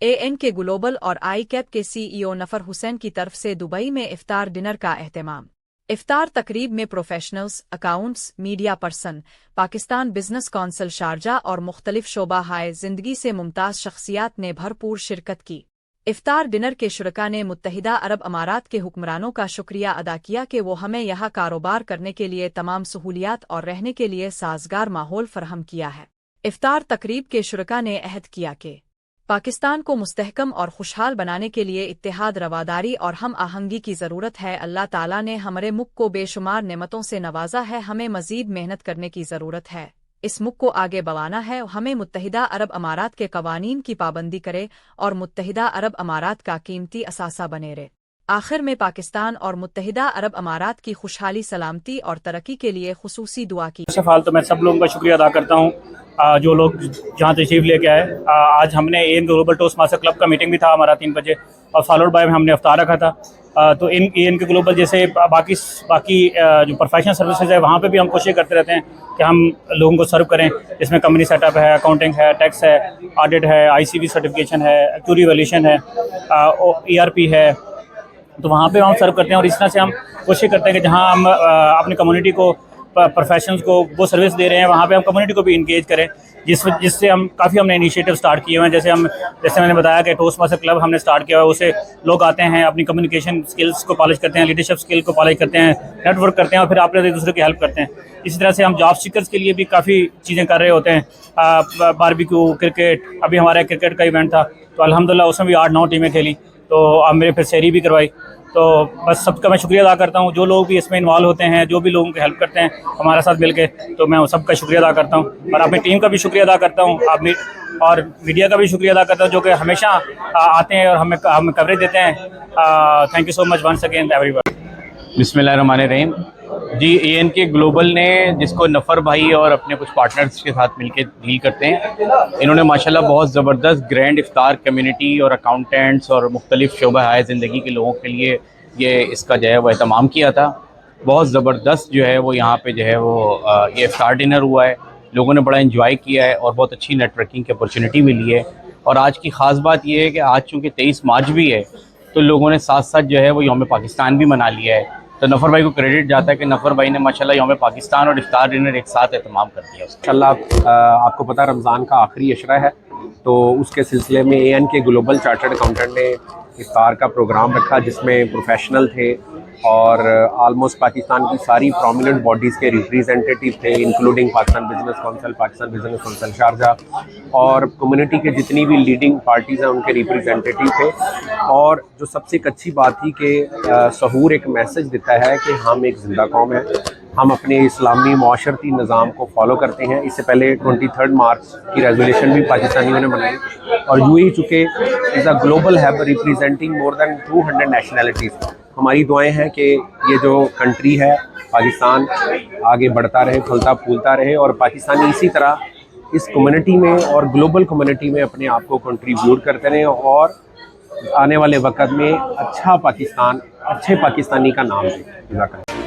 ANK global और ICAP के CEO नफर Hussain की तरफ से दुबई में इफ्तार डिनर का एहतमाम। इफ्तार तकरीब में professionals, accounts, media person, Pakistan business council Sharjah और मुख्तलिफ शोबा हाय जिंदगी से मुमताज़ शख्सियात ने भरपूर शिरकत की। इफ्तार डिनर के शुरका ने मुत्तहिदा अरब अमारात के हुक्मरानों का शुक्रिया अदा किया कि वो हमें यहाँ कारोबार करने के लिए तमाम सहूलियात और रहने के लिए साजगार माहौल फराहम किया है। इफ्तार तकरीब के शुरका ने अहद किया कि पाकिस्तान को मुस्तहकम और खुशहाल बनाने के लिए इत्तेहाद, रवादारी और हम आहंगी की ज़रूरत है। अल्लाह ताला ने हमारे मुल्क को बेशुमार नेमतों से नवाजा है, हमें मज़ीद मेहनत करने की ज़रूरत है। इस मुल्क को आगे बढ़ाना है। हमें मुत्तहिदा अरब अमारात के कवानीन की पाबंदी करे और मुत्तहिदा अरब अमारात का कीमती असासा बने रहे। आखिर में पाकिस्तान और मुत्तहिदा अरब अमारात की खुशहाली, सलामती और तरक्की के लिए खुसूसी दुआ की। तो मैं सब लोगों का शुक्रिया अदा करता हूँ जो लोग जहाँ तशरीफ़ लेके आए। आज हमने ANK global toast master club का मीटिंग भी था हमारा 3 बजे, और फॉलोड बाय में हमने इफ्तार रखा था। तो ANK ग्लोबल जैसे बाकी जो प्रोफेशनल सर्विसेज है वहाँ पे भी हम कोशिश करते रहते हैं कि हम लोगों को सर्व करें। इसमें कंपनी सेटअप है, अकाउंटिंग है, टैक्स है, ऑडिट है, ICV सर्टिफिकेशन है, एक्चुअरी वैल्यूएशन है, ERP है। तो वहाँ पे हम सर्व करते हैं, और इस तरह से हम कोशिश करते हैं कि जहाँ हम अपनी कम्युनिटी को, प्रोफेशनल्स को वो सर्विस दे रहे हैं, वहाँ पे हम कम्युनिटी को भी इंगेज करें, जिससे हमने इनिशिएटिव स्टार्ट किए हुए हैं। जैसे मैंने बताया कि टोस्ट मास्टर क्लब हमने स्टार्ट किया हुआ है, उससे लोग आते हैं, अपनी कम्युनिकेशन स्किल्स को पॉलिश करते हैं, लीडरशिप स्किल को पॉलिश करते हैं, नेटवर्क करते हैं, और फिर आप एक दूसरे की हेल्प करते हैं। इसी तरह से हम जॉब सीकर्स के लिए भी काफ़ी चीज़ें कर रहे होते हैं, बारबेक्यू, क्रिकेट। अभी हमारा क्रिकेट का इवेंट था, तो अल्हम्दुलिल्लाह उसमें भी 8-9 टीमें खेली, तो अब मेरे फिर सेरी भी करवाई। तो बस सबका मैं शुक्रिया अदा करता हूँ, जो लोग भी इसमें इन्वॉल्व होते हैं, जो भी लोगों की हेल्प करते हैं हमारे साथ मिलके, तो मैं सबका शुक्रिया अदा करता हूँ। और अपनी टीम का भी शुक्रिया अदा करता हूँ, और मीडिया का भी शुक्रिया अदा करता हूँ, जो कि हमेशा आते हैं और हमें कवरेज देते हैं। Thank you so much once again everyone. बिस्मिल्लाहिर्रहमानिर्रहीम। जी, ANK ग्लोबल ने, जिसको नफ़र भाई और अपने कुछ पार्टनर्स के साथ मिलकर डील करते हैं, इन्होंने माशाल्लाह बहुत ज़बरदस्त ग्रैंड इफ्तार कम्युनिटी और अकाउंटेंट्स और मुख्तलिफ शोबा हाय ज़िंदगी के लोगों के लिए ये इसका जो है वो एहतमाम किया था। बहुत ज़बरदस्त जो है वो यहाँ पे जो है वो ये इफ्तार डिनर हुआ है। लोगों ने बड़ा इन्जॉय किया है और बहुत अच्छी नेटवर्किंग की अपॉर्चुनिटी मिली है। और आज की ख़ास बात ये है कि आज चूँकि 23 मार्च भी है, तो लोगों ने साथ साथ जो है वो यौम पाकिस्तान भी मना लिया है। तो नफ़र भाई को क्रेडिट जाता है कि नफ़र भाई ने माशाल्लाह यौम पाकिस्तान और इफ्तार डिनर एक साथ एहतमाम कर दिया। माशाल्लाह आपको पता रमज़ान का आखिरी अशरा है, तो उसके सिलसिले में ANK ग्लोबल चार्टर्ड अकाउंटेंट ने इफ्तार का प्रोग्राम रखा, जिसमें प्रोफेशनल थे और आलमोस्ट पाकिस्तान की सारी प्रोमिनेंट बॉडीज़ के रिप्रेजेंटेटिव थे, including Pakistan business council, Pakistan business council Sharjah, और कम्युनिटी के जितनी भी लीडिंग पार्टीज़ हैं उनके रिप्रेजेंटेटिव थे। और जो सबसे एक अच्छी बात थी कि सहूर एक मैसेज देता है कि हम एक ज़िंदा कौम है, हम अपने इस्लामी माशरती निज़ाम को फॉलो करते हैं। इससे पहले 23 मार्च की रेजोल्यूशन भी पाकिस्तानियों ने बनाई, और यूएई चूँकि इज़ अ ग्लोबल हैब रिप्रेजेंटिंग मोर दैन 200 नेशनैलिटीज़। हमारी दुआएं हैं कि ये जो कंट्री है पाकिस्तान आगे बढ़ता रहे, फलता फूलता रहे, और पाकिस्तानी इसी तरह इस कम्युनिटी में और ग्लोबल कम्युनिटी में अपने आप को कंट्रीब्यूट करते रहें, और आने वाले वक्त में अच्छा पाकिस्तान, अच्छे पाकिस्तानी का नाम दें।